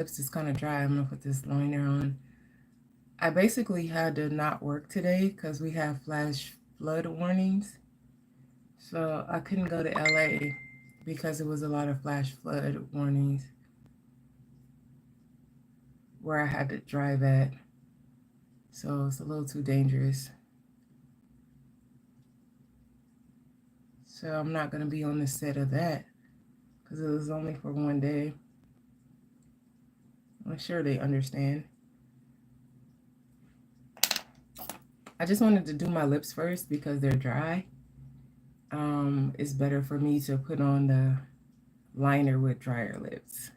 lips is kind of dry. I'm gonna put this liner on. I basically had to not work today because we have flash flood warnings. So I couldn't go to LA because it was a lot of flash flood warnings where I had to drive at. So it's a little too dangerous. So I'm not going to be on the set of that because it was only for one day. I'm sure they understand. I just wanted to do my lips first because they're dry. It's better for me to put on the liner with drier lips.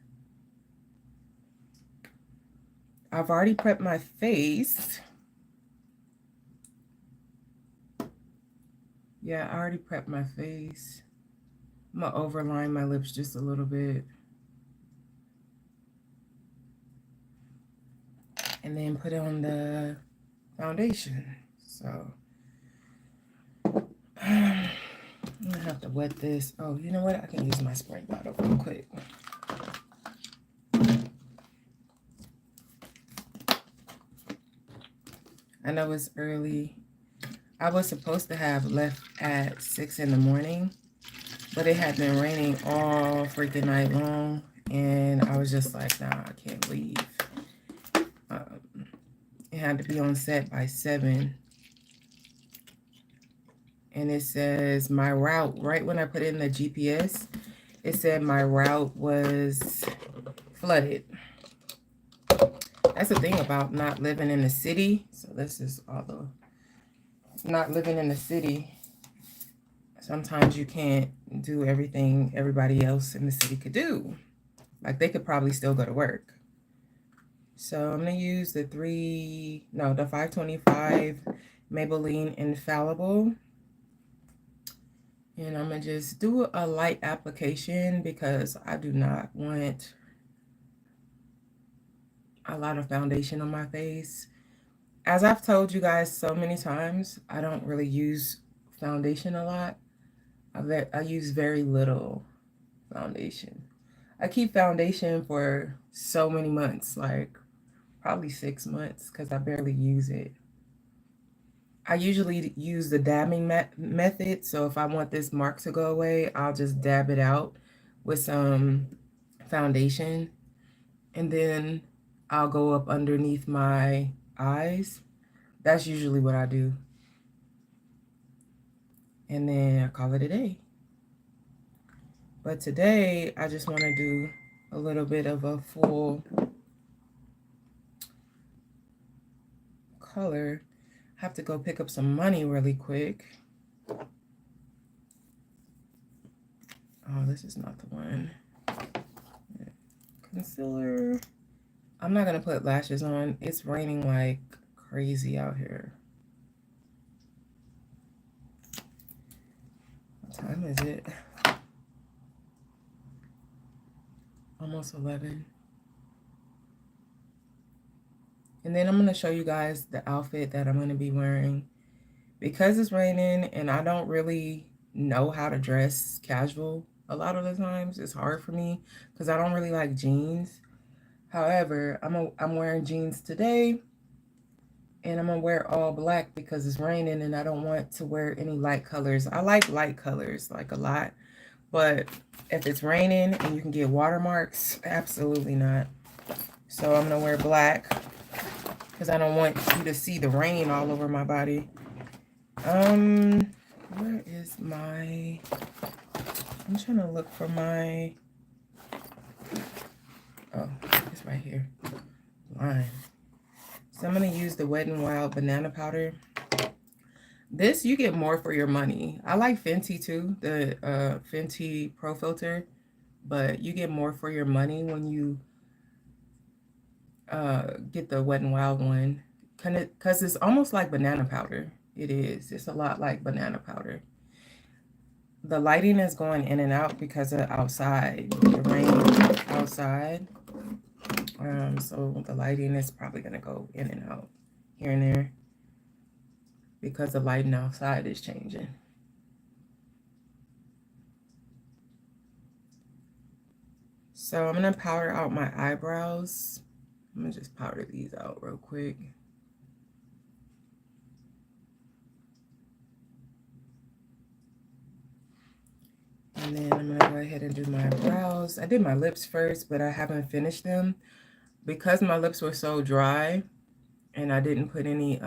I've already prepped my face. Yeah, I already prepped my face. I'm going to overline my lips just a little bit. And then put on the foundation. So, I'm going to have to wet this. Oh, you know what? I can use my spray bottle real quick. I know it's early. I was supposed to have left at 6 in the morning, but it had been raining all freaking night long, and I was just like, nah, I can't leave. It had to be on set by 7. And it says my route, right when I put in the GPS, it said my route was flooded. That's the thing about not living in the city. So this is all the not living in the city. Sometimes you can't do everything everybody else in the city could do. Like they could probably still go to work. So I'm going to use the 525 Maybelline Infallible. And I'm going to just do a light application because I do not want a lot of foundation on my face. As I've told you guys so many times, I don't really use foundation a lot. I use very little foundation. I keep foundation for so many months, like probably 6 months, because I barely use it. I usually use the dabbing method, so if I want this mark to go away, I'll just dab it out with some foundation, and then I'll go up underneath my eyes. That's usually what I do. And then I call it a day. But today, I just want to do a little bit of a full color. I have to go pick up some money really quick. Oh, this is not the one. Concealer. I'm not going to put lashes on. It's raining like crazy out here. What time is it? Almost 11. And then I'm going to show you guys the outfit that I'm going to be wearing. Because it's raining and I don't really know how to dress casual a lot of the times, it's hard for me because I don't really like jeans. However, I'm wearing jeans today, and I'm going to wear all black because it's raining and I don't want to wear any light colors. I like light colors like a lot, but if it's raining and you can get watermarks, absolutely not. So I'm going to wear black because I don't want you to see the rain all over my body. Where is my, I'm trying to look for my, oh, it's right here, line. So I'm going to use the Wet n Wild banana powder. This, you get more for your money. I like Fenty too, the Fenty Pro Filter, but you get more for your money when you get the Wet n Wild one, because it's almost like banana powder. It is. It's a lot like banana powder. The lighting is going in and out because of outside, the rain outside. So the lighting is probably going to go in and out here and there because the lighting outside is changing. So I'm going to powder out my eyebrows. I'm going to just powder these out real quick. And then I'm going to go ahead and do my brows. I did my lips first, but I haven't finished them. Because my lips were so dry and I didn't put any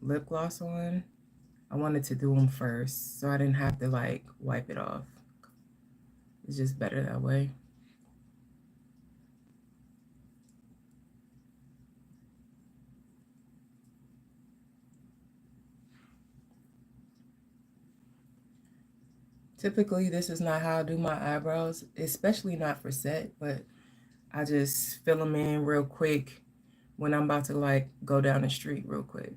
lip gloss on, I wanted to do them first so I didn't have to like wipe it off. It's just better that way. Typically, this is not how I do my eyebrows, especially not for set, but I just fill them in real quick when I'm about to like go down the street real quick.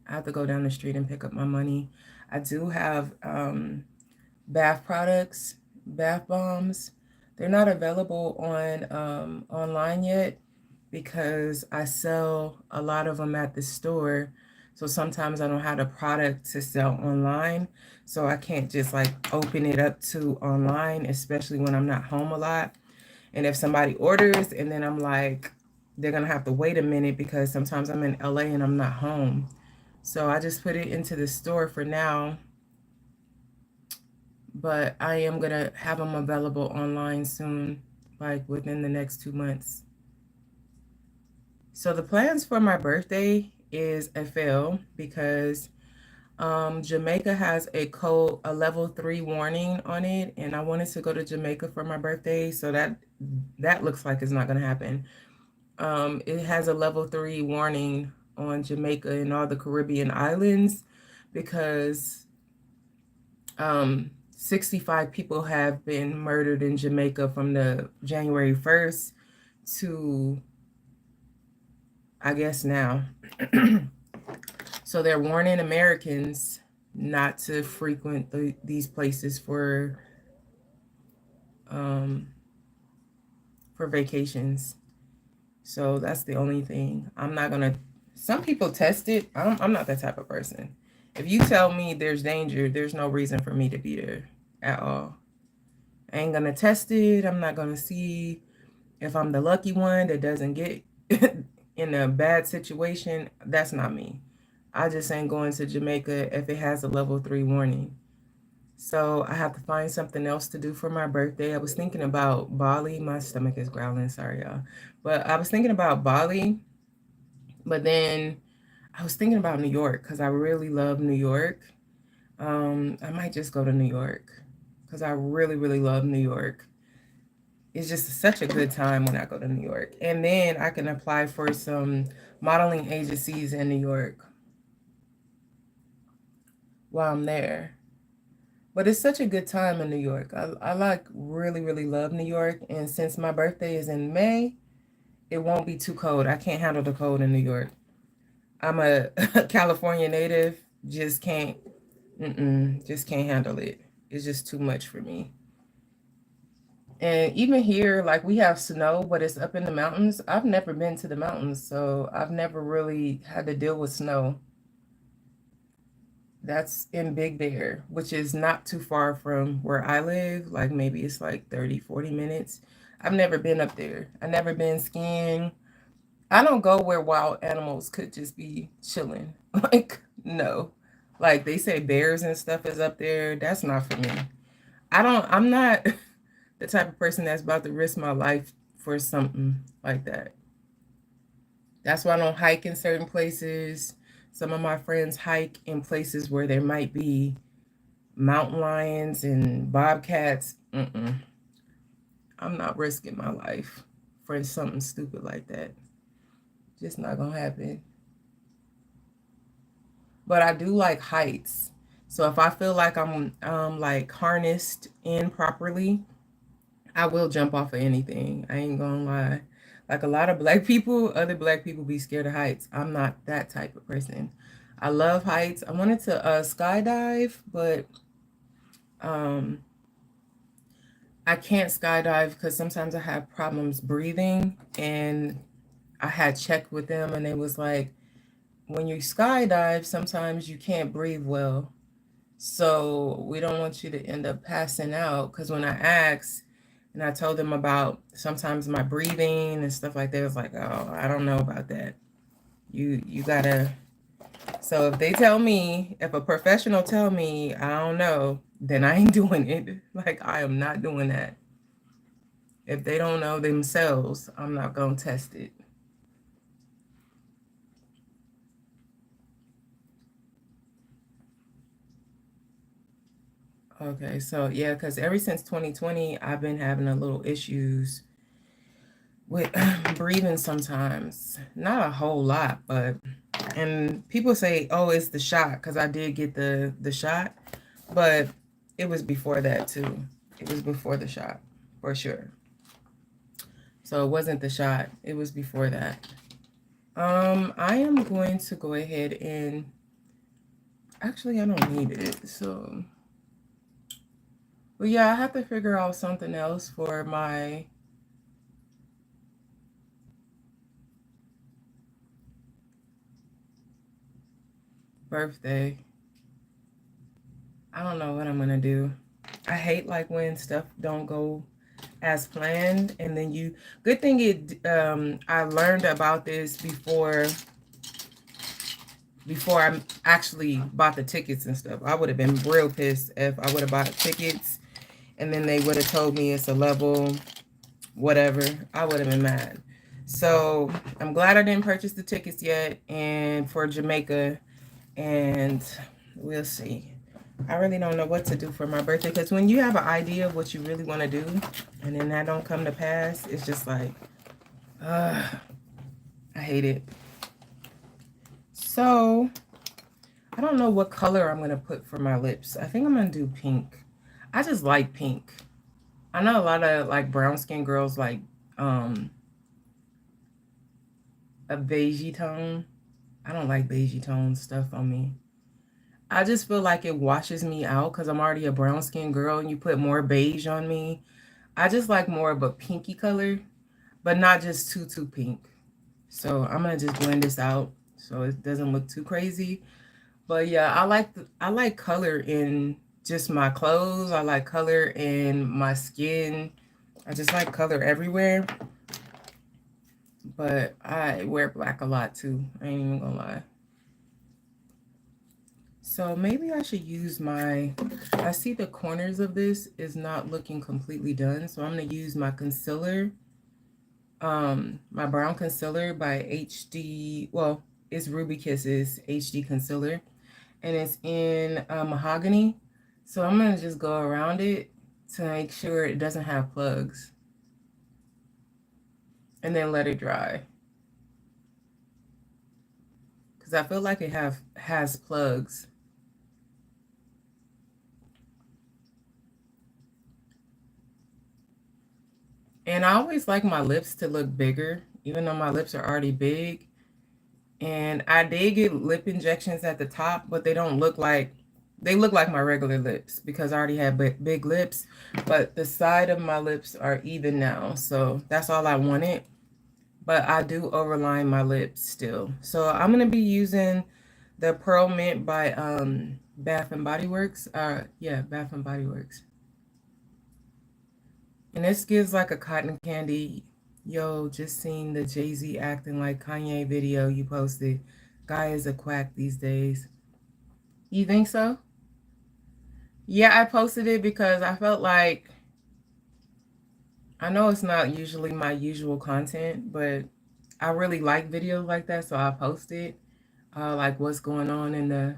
I have to go down the street and pick up my money. I do have bath products, bath bombs. They're not available on online yet because I sell a lot of them at the store. So sometimes I don't have the product to sell online. So I can't just like open it up to online, especially when I'm not home a lot. And if somebody orders and then I'm like, they're going to have to wait a minute because sometimes I'm in LA and I'm not home. So I just put it into the store for now. But I am going to have them available online soon, like within the next 2 months. So the plans for my birthday is a fail because Jamaica has a level 3 warning on it, and I wanted to go to Jamaica for my birthday, so that looks like it's not going to happen. It has a level 3 warning on Jamaica and all the Caribbean islands because 65 people have been murdered in Jamaica from the January 1st to, I guess, now. So they're warning Americans not to frequent these places for vacations. So that's the only thing. I'm not gonna. Some people test it. I'm not that type of person. If you tell me there's danger, there's no reason for me to be there at all. I ain't gonna test it. I'm not gonna see if I'm the lucky one that doesn't get in a bad situation. That's not me. I just ain't going to Jamaica if it has a level 3 warning. So I have to find something else to do for my birthday. I was thinking about Bali. My stomach is growling, sorry y'all. But I was thinking about Bali, but then I was thinking about New York because I really love New York. I might just go to New York because I really, really love New York. It's just such a good time when I go to New York. And then I can apply for some modeling agencies in New York while I'm there. But it's such a good time in New York. I like really, really love New York. And since my birthday is in May, it won't be too cold. I can't handle the cold in New York. I'm a California native. Just can't handle it. It's just too much for me. And even here, like we have snow, but it's up in the mountains. I've never been to the mountains, so I've never really had to deal with snow. That's in Big Bear, which is not too far from where I live. Like maybe it's like 30, 40 minutes. I've never been up there. I've never been skiing. I don't go where wild animals could just be chilling. Like, no. Like they say bears and stuff is up there. That's not for me. I'm not the type of person that's about to risk my life for something like that. That's why I don't hike in certain places. Some of my friends hike in places where there might be mountain lions and bobcats. I'm not risking my life for something stupid like that. Just not gonna happen. But I do like heights. So if I feel like I'm like harnessed in properly, I will jump off of anything. I ain't gonna lie. Like a lot of black people, other black people be scared of heights. I'm not that type of person. I love heights. I wanted to skydive, but um, I can't skydive because sometimes I have problems breathing. And I had checked with them, and they was like, when you skydive, sometimes you can't breathe well. So we don't want you to end up passing out. Because when I asked and I told them about sometimes my breathing and stuff like that, it was like, oh, I don't know about that. You gotta. So if they tell me, if a professional tell me, I don't know, then I ain't doing it. Like I am not doing that. If they don't know themselves, I'm not gonna test it. Okay, so yeah, because ever since 2020, I've been having a little issues with breathing sometimes. Not a whole lot, but and people say, "Oh, it's the shot," because I did get the shot, but it was before that too. It was before the shot, for sure. So it wasn't the shot. It was before that. I am going to go ahead and actually I don't need it. So, but yeah, I have to figure out something else for my birthday. I don't know what I'm gonna do. I hate like when stuff don't go as planned, and then you. Good thing it. I learned about this before I actually bought the tickets and stuff. I would have been real pissed if I would have bought tickets and then they would have told me it's a level whatever. I would have been mad. So I'm glad I didn't purchase the tickets yet, and for Jamaica, and we'll see. I really don't know what to do for my birthday because when you have an idea of what you really want to do and then that don't come to pass, it's just like, uh, I hate it. So I don't know what color I'm gonna put for my lips. I think I'm gonna do pink. I just like pink. I know a lot of like brown skin girls like um a beigey tone. I don't like beigey tone stuff on me. I just feel like it washes me out because I'm already a brown skin girl and you put more beige on me. I just like more of a pinky color, but not just too pink. So I'm gonna just blend this out so it doesn't look too crazy. But yeah, I like color in just my clothes. I like color in my skin. I just like color everywhere. But I wear black a lot too. I ain't even gonna lie. So maybe I should use I see the corners of this is not looking completely done. So I'm gonna use my concealer, my brown concealer by HD, well, it's Ruby Kisses HD concealer. And it's in mahogany. So I'm gonna just go around it to make sure it doesn't have plugs and then let it dry. Because I feel like it has plugs. And I always like my lips to look bigger, even though my lips are already big. And I did get lip injections at the top, but they look like my regular lips because I already had big lips. But the side of my lips are even now, so that's all I wanted. But I do overline my lips still. So I'm gonna be using the Pearl Mint by Bath and Body Works. Yeah, Bath and Body Works. And this gives like a cotton candy. Yo, just seen the Jay-Z acting like Kanye video you posted. Guy is a quack these days. You think so? Yeah, I posted it because I felt like I know it's not usually my usual content, but I really like videos like that, so I post it. Like what's going on in the.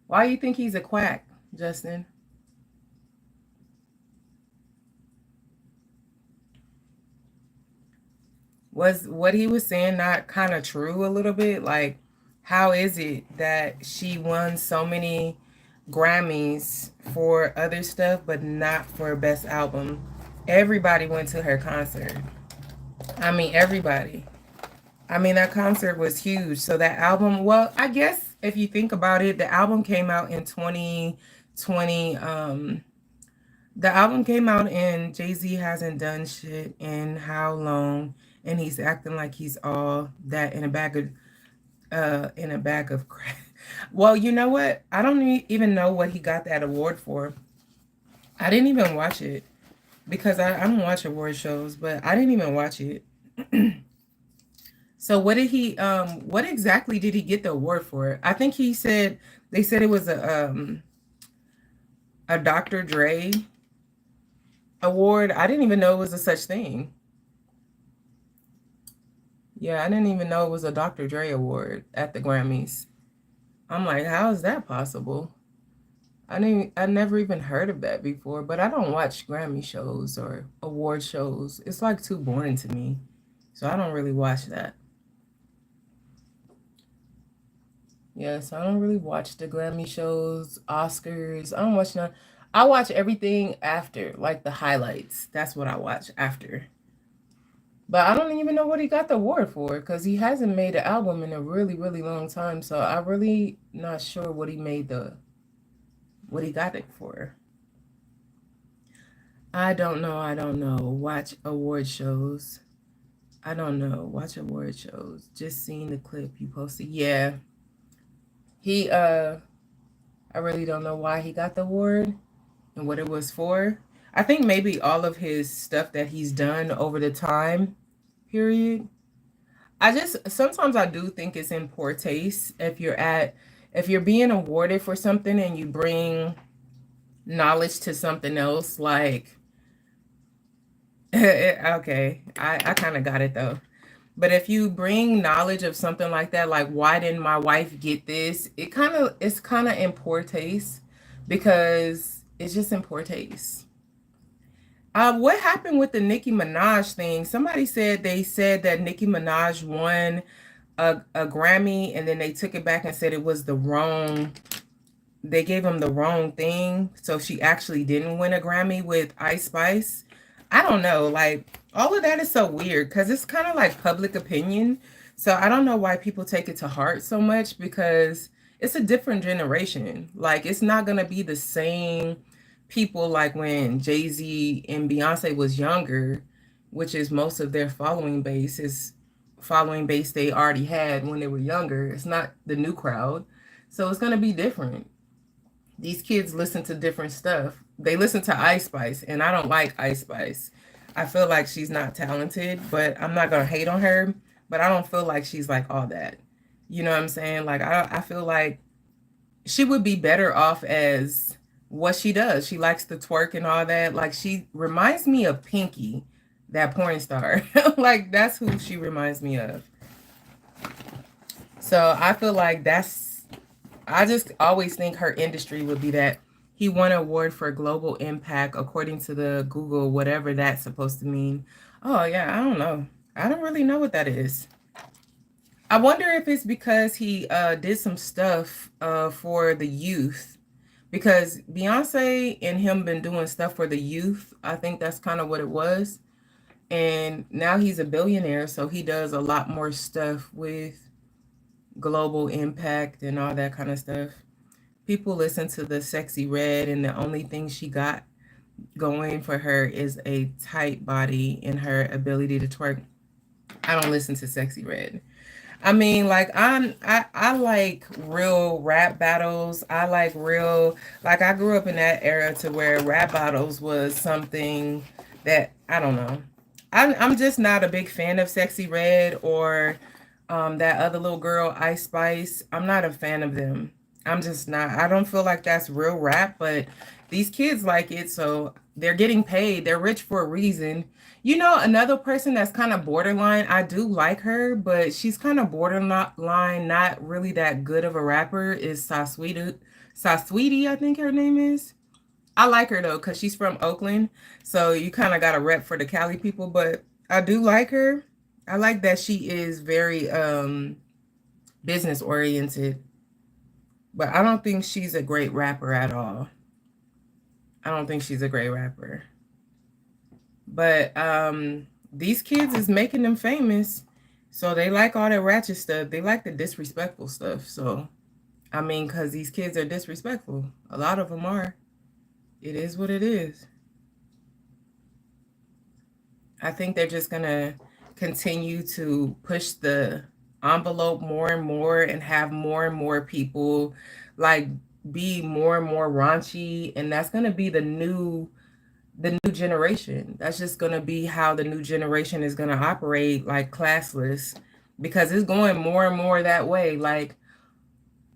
Why you think he's a quack, Justin? Was what he was saying not kind of true a little bit? Like, how is it that she won so many Grammys for other stuff, but not for best album? Everybody went to her concert. I mean, everybody. I mean, that concert was huge. So that album, well, I guess if you think about it, the album came out in 2020. The album came out and Jay-Z hasn't done shit in how long, and he's acting like he's all that in a bag of crap. Well, you know what? I don't even know what he got that award for. I didn't even watch it because I don't watch award shows, but I didn't even watch it. So what exactly did he get the award for? I think he said they said it was a Dr. Dre award. I didn't even know it was a such thing. Yeah, I didn't even know it was a Dr. Dre award at the Grammys. I'm like, how is that possible? I never even heard of that before, but I don't watch Grammy shows or award shows. It's like too boring to me. So I don't really watch that. Yeah, so I don't really watch the Grammy shows, Oscars. I don't watch none. I watch everything after, like the highlights. That's what I watch after. But I don't even know what he got the award for because he hasn't made an album in a really, really long time. So I really not sure what he got it for. I don't know. I don't know. Watch award shows. I don't know. Watch award shows. Just seeing the clip you posted. Yeah. He I really don't know why he got the award and what it was for. I think maybe all of his stuff that he's done over the time period. I just sometimes I do think it's in poor taste if you're being awarded for something and you bring knowledge to something else like okay, I kind of got it though. But if you bring knowledge of something like that, like why didn't my wife get this? It's kind of in poor taste because it's just in poor taste. What happened with the Nicki Minaj thing? Somebody said they said that Nicki Minaj won a Grammy and then they took it back and said it was the wrong. They gave him the wrong thing, so she actually didn't win a Grammy with Ice Spice. I don't know, like all of that is so weird because it's kind of like public opinion. So I don't know why people take it to heart so much because it's a different generation. Like it's not gonna be the same people like when Jay-Z and Beyonce was younger, which is most of their following base they already had when they were younger. It's not the new crowd. So it's gonna be different. These kids listen to different stuff. They listen to Ice Spice, and I don't like Ice Spice. I feel like she's not talented, but I'm not gonna hate on her. But I don't feel like she's like all that. You know what I'm saying? Like I feel like she would be better off as what she does. She likes to twerk and all that. Like she reminds me of Pinky, that porn star. Like that's who she reminds me of. So I feel like I just always think her industry would be that he won an award for global impact according to the Google, whatever that's supposed to mean. Oh, yeah, I don't know. I don't really know what that is. I wonder if it's because he did some stuff for the youth. Because Beyonce and him been doing stuff for the youth. I think that's kind of what it was. And now he's a billionaire, so he does a lot more stuff with global impact and all that kind of stuff. People listen to the Sexy Red, and the only thing she got going for her is a tight body and her ability to twerk. I don't listen to Sexy Red. I mean, like I like real rap battles. I like real like I grew up in that era to where rap battles was something that I don't know. I'm just not a big fan of Sexy Red or that other little girl Ice Spice. I'm not a fan of them. I'm just not. I don't feel like that's real rap, but these kids like it, so they're getting paid. They're rich for a reason. You know, another person that's kind of borderline, I do like her, but she's kind of borderline, not really that good of a rapper, is Sasweetie, I think her name is. I like her though, because she's from Oakland. So you kind of got a rep for the Cali people, but I do like her. I like that she is very business oriented, but I don't think she's a great rapper at all. I don't think she's a great rapper. But these kids is making them famous. So they like all that ratchet stuff. They like the disrespectful stuff. So I mean, cuz these kids are disrespectful. A lot of them are. It is what it is. I think they're just going to continue to push the envelope more and more and have more and more people like be more and more raunchy, and that's going to be the new generation. That's just going to be how the new generation is going to operate, like classless, because it's going more and more that way. Like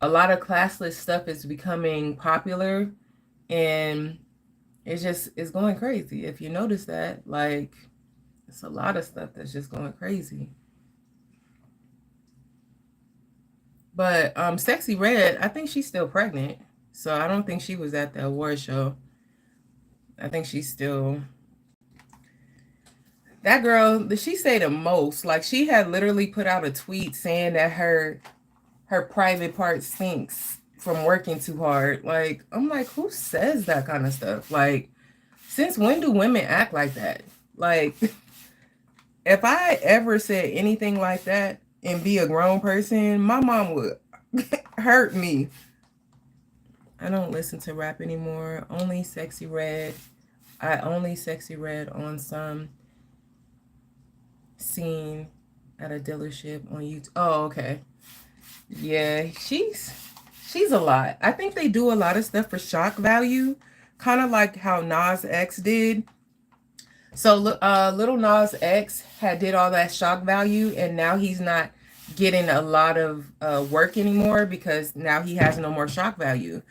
a lot of classless stuff is becoming popular, and it's going crazy. If you notice that, like it's a lot of stuff that's just going crazy. But Sexy Red, I think she's still pregnant. So I don't think she was at the award show. I think she's still that girl, did she say the most? Like she had literally put out a tweet saying that her private part stinks from working too hard. Like, I'm like, who says that kind of stuff? Like, since when do women act like that? Like, if I ever said anything like that and be a grown person, my mom would hurt me. I don't listen to rap anymore. Only Sexy Red. I only Sexy Red on some scene at a dealership on YouTube. Oh, okay. Yeah, she's a lot. I think they do a lot of stuff for shock value, kind of like how Nas X did. So, little Nas X had did all that shock value, and now he's not getting a lot of work anymore because now he has no more shock value.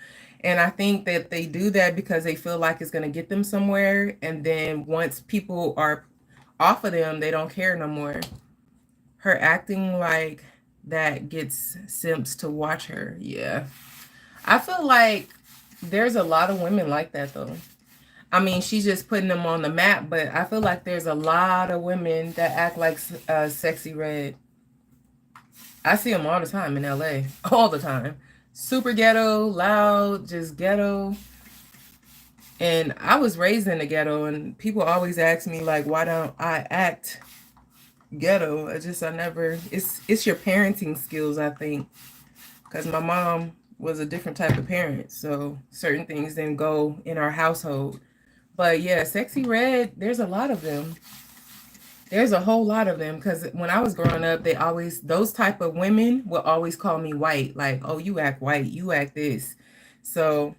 And I think that they do that because they feel like it's going to get them somewhere, and then once people are off of them, they don't care no more. Her acting like that gets simps to watch her. Yeah. I feel like there's a lot of women like that though. I mean, she's just putting them on the map, but I feel like there's a lot of women that act like Sexy Red. I see them all the time in LA. All the time. Super ghetto, loud, just ghetto. And I was raised in the ghetto, and people always ask me like, why don't I act ghetto? I never, it's your parenting skills, I think, because my mom was a different type of parent, so certain things didn't go in our household. But yeah, Sexy Red, there's a lot of them. There's a whole lot of them, because when I was growing up, those type of women would always call me white, like, oh, you act white, you act this. So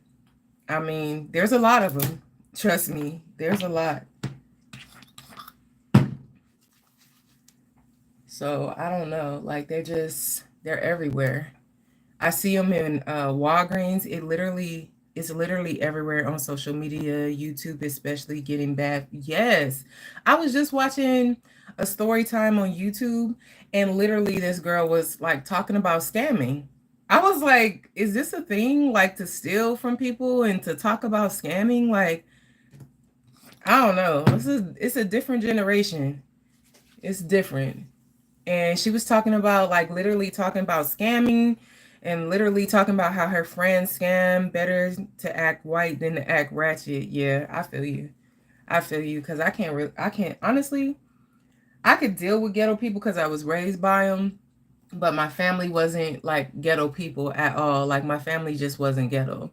I mean, there's a lot of them. Trust me, there's a lot. So I don't know, like they're everywhere. I see them in Walgreens. It's literally everywhere on social media, YouTube especially, getting bad. Yes, I was just watching a story time on YouTube, and literally this girl was like talking about scamming. I was like, is this a thing, like to steal from people and to talk about scamming? Like, I don't know. It's a different generation. It's different. And she was talking about like literally talking about scamming and literally talking about how her friends scam, better to act white than to act ratchet. Yeah, I feel you. I feel you, because I can't honestly, I could deal with ghetto people because I was raised by them, but my family wasn't like ghetto people at all. Like my family just wasn't ghetto.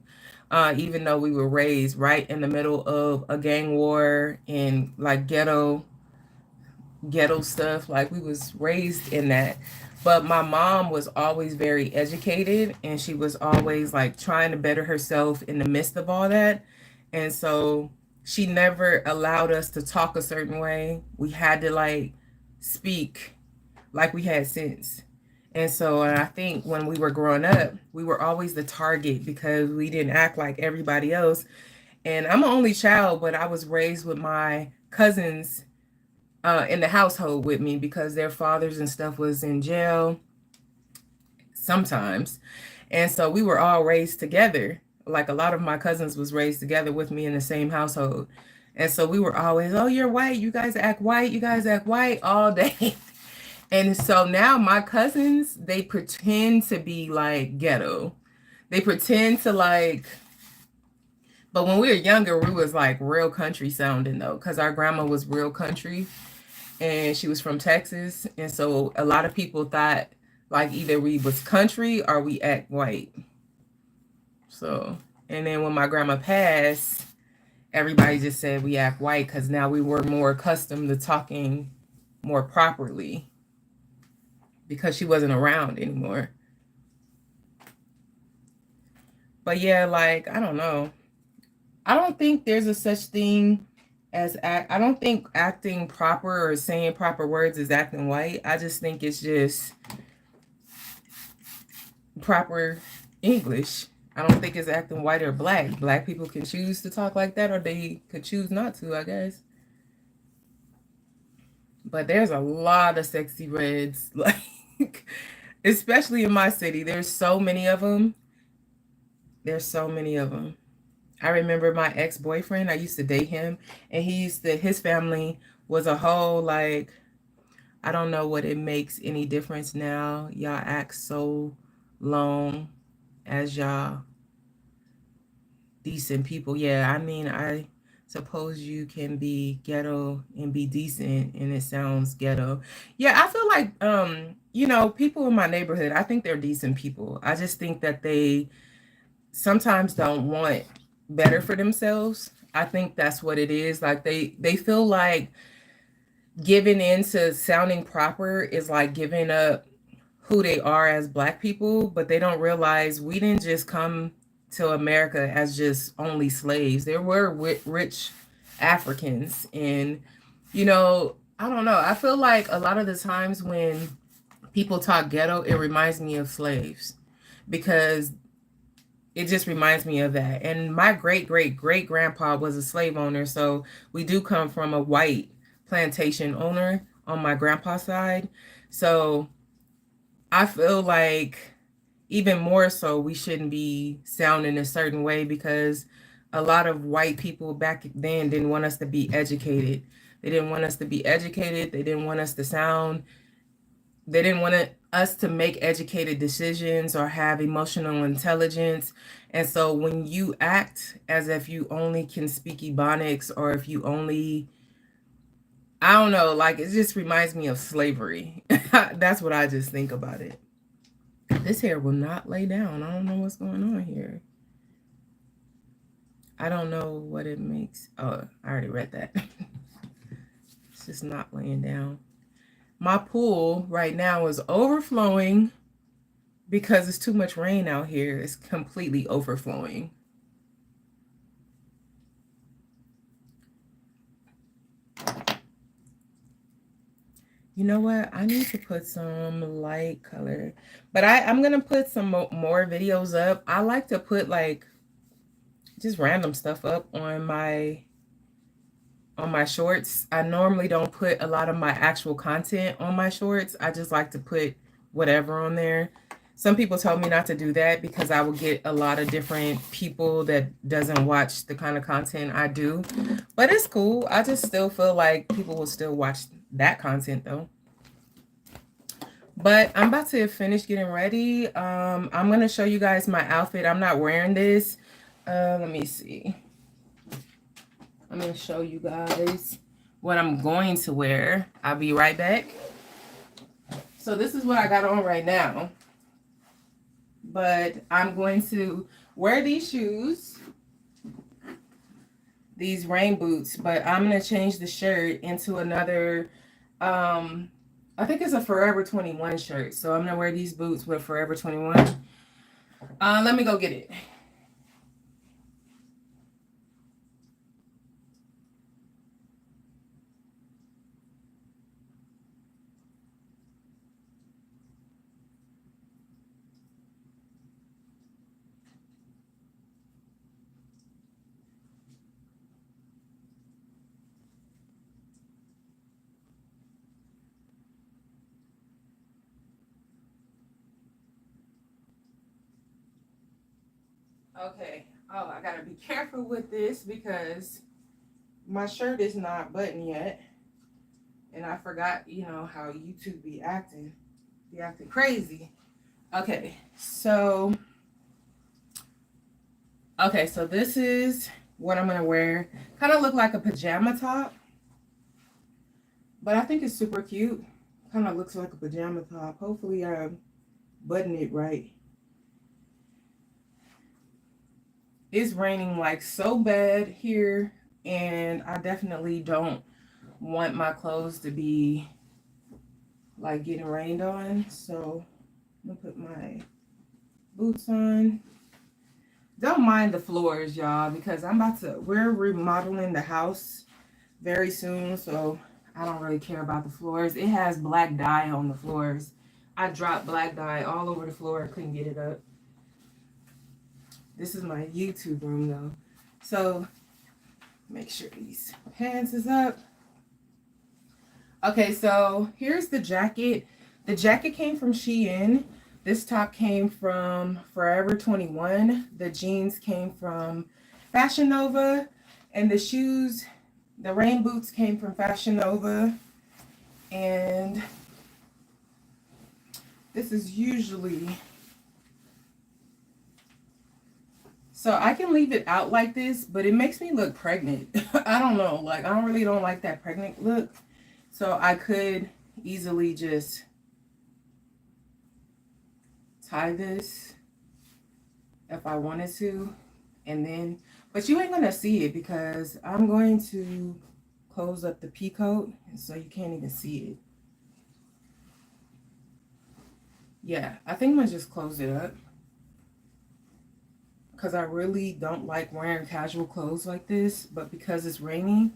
Even though we were raised right in the middle of a gang war and like ghetto stuff, like we was raised in that. But my mom was always very educated, and she was always like trying to better herself in the midst of all that. And so she never allowed us to talk a certain way. We had to like speak like we had sense. And so, and I think when we were growing up, we were always the target because we didn't act like everybody else. And I'm an only child, but I was raised with my cousins in the household with me because their fathers and stuff was in jail sometimes. And so we were all raised together. Like a lot of my cousins was raised together with me in the same household. And so we were always, oh, you're white. You guys act white. You guys act white all day. And so now my cousins, they pretend to be like ghetto. They pretend to like, but when we were younger, we was like real country sounding though, because our grandma was real country and she was from Texas. And so a lot of people thought like either we was country or we act white. So, and then when my grandma passed, everybody just said we act white because now we were more accustomed to talking more properly. because she wasn't around anymore. But yeah, like, I don't know. I don't think there's a such thing as act. I don't think acting proper or saying proper words is acting white. I just think it's just proper English. I don't think it's acting white or black. Black people can choose to talk like that, or they could choose not to, I guess. But there's a lot of sexy reds, like, especially in my city. There's so many of them. There's so many of them. I remember my ex-boyfriend, I used to date him, and his family was a whole, like, I don't know what it makes any difference now. Y'all act so long as y'all decent people. Yeah, I mean, I suppose you can be ghetto and be decent, and it sounds ghetto. Yeah, I feel like, people in my neighborhood, I think they're decent people. I just think that they sometimes don't want better for themselves. I think that's what it is. Like, they feel like giving in to sounding proper is like giving up who they are as black people, but they don't realize we didn't just come to America as just only slaves. There were rich Africans, and I don't know. I feel like a lot of the times when people talk ghetto, it reminds me of slaves, because it just reminds me of that. And my great great great grandpa was a slave owner, so we do come from a white plantation owner on my grandpa's side. So I feel like even more so we shouldn't be sounding a certain way, because a lot of white people back then didn't want us to be educated. They didn't want us to be educated. They didn't want us to sound, they didn't want us to make educated decisions or have emotional intelligence. And so when you act as if you only can speak Ebonics, or if you only, I don't know, like, it just reminds me of slavery. That's what I just think about it. This hair will not lay down. I don't know what's going on here. I don't know what it makes. Oh, I already read that. It's just not laying down. My pool right now is overflowing because it's too much rain out here. It's completely overflowing. You know what? I need to put some light color. But I'm going to put some more videos up. I like to put, like, just random stuff up on my shorts. I normally don't put a lot of my actual content on my shorts. I just like to put whatever on there. Some people told me not to do that because I will get a lot of different people that doesn't watch the kind of content I do. But it's cool. I just still feel like people will still watch that content though. But I'm about to finish getting ready. I'm going to show you guys my outfit. I'm not wearing this. Let me see. I'm going to show you guys what I'm going to wear. I'll be right back. So this is what I got on right now. But I'm going to wear these shoes, these rain boots, but I'm going to change the shirt into another, I think it's a Forever 21 shirt. So I'm going to wear these boots with Forever 21. Let me go get it. Okay. Oh, I gotta be careful with this because my shirt is not buttoned yet. And I forgot, how YouTube be acting. Be acting crazy. Okay, so this is what I'm gonna wear. Kind of look like a pajama top, but I think it's super cute. Kind of looks like a pajama top. Hopefully I button it right. It's raining like so bad here, and I definitely don't want my clothes to be like getting rained on. So I'm gonna put my boots on. Don't mind the floors, y'all, because we're remodeling the house very soon, so I don't really care about the floors. It has black dye on the floors. I dropped black dye all over the floor. I couldn't get it up. This is my YouTube room though. So make sure these pants is up. Okay, so here's the jacket. The jacket came from Shein. This top came from Forever 21. The jeans came from Fashion Nova. And the shoes, the rain boots came from Fashion Nova. And this is usually... So I can leave it out like this, but it makes me look pregnant. I don't know. Like, I really don't like that pregnant look. So I could easily just tie this if I wanted to. And then, but you ain't going to see it because I'm going to close up the peacoat. So you can't even see it. Yeah, I think I'm going to just close it up. Because I really don't like wearing casual clothes like this. But because it's rainy,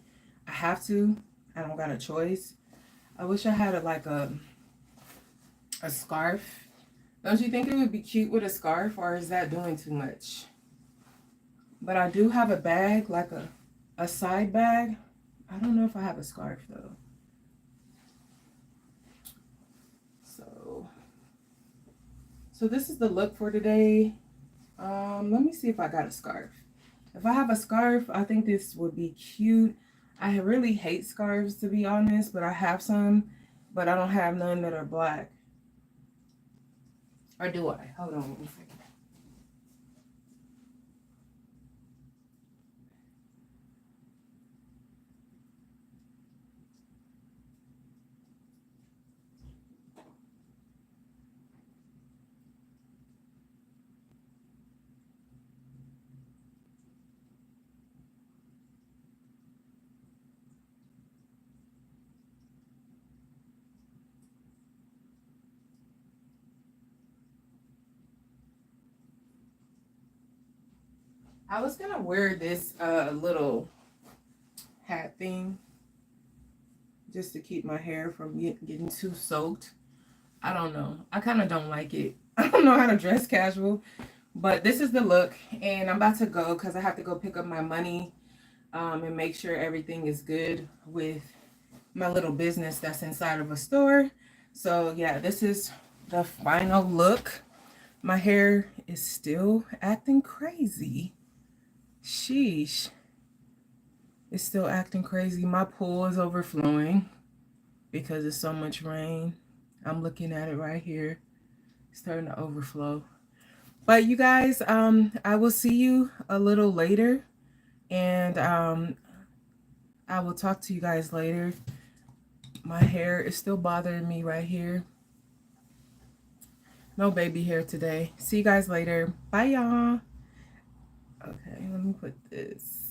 I have to. I don't got a choice. I wish I had a scarf. Don't you think it would be cute with a scarf, or is that doing too much? But I do have a bag, like a side bag. I don't know if I have a scarf though. So this is the look for today. Let me see if I got a scarf. If I have a scarf, I think this would be cute. I really hate scarves, to be honest, but I have some, but I don't have none that are black. Or do I? Hold on 1 second. I was gonna wear this little hat thing just to keep my hair from getting too soaked. I don't know. I kind of don't like it. I don't know how to dress casual, but this is the look, and I'm about to go because I have to go pick up my money and make sure everything is good with my little business that's inside of a store. So yeah, this is the final look. My hair is still acting crazy. Sheesh. It's still acting crazy. My pool is overflowing because it's so much rain. I'm looking at it right here. It's starting to overflow. But you guys, I will see you a little later. And I will talk to you guys later. My hair is still bothering me right here. No baby hair today. See you guys later. Bye, y'all. Okay, let me put this.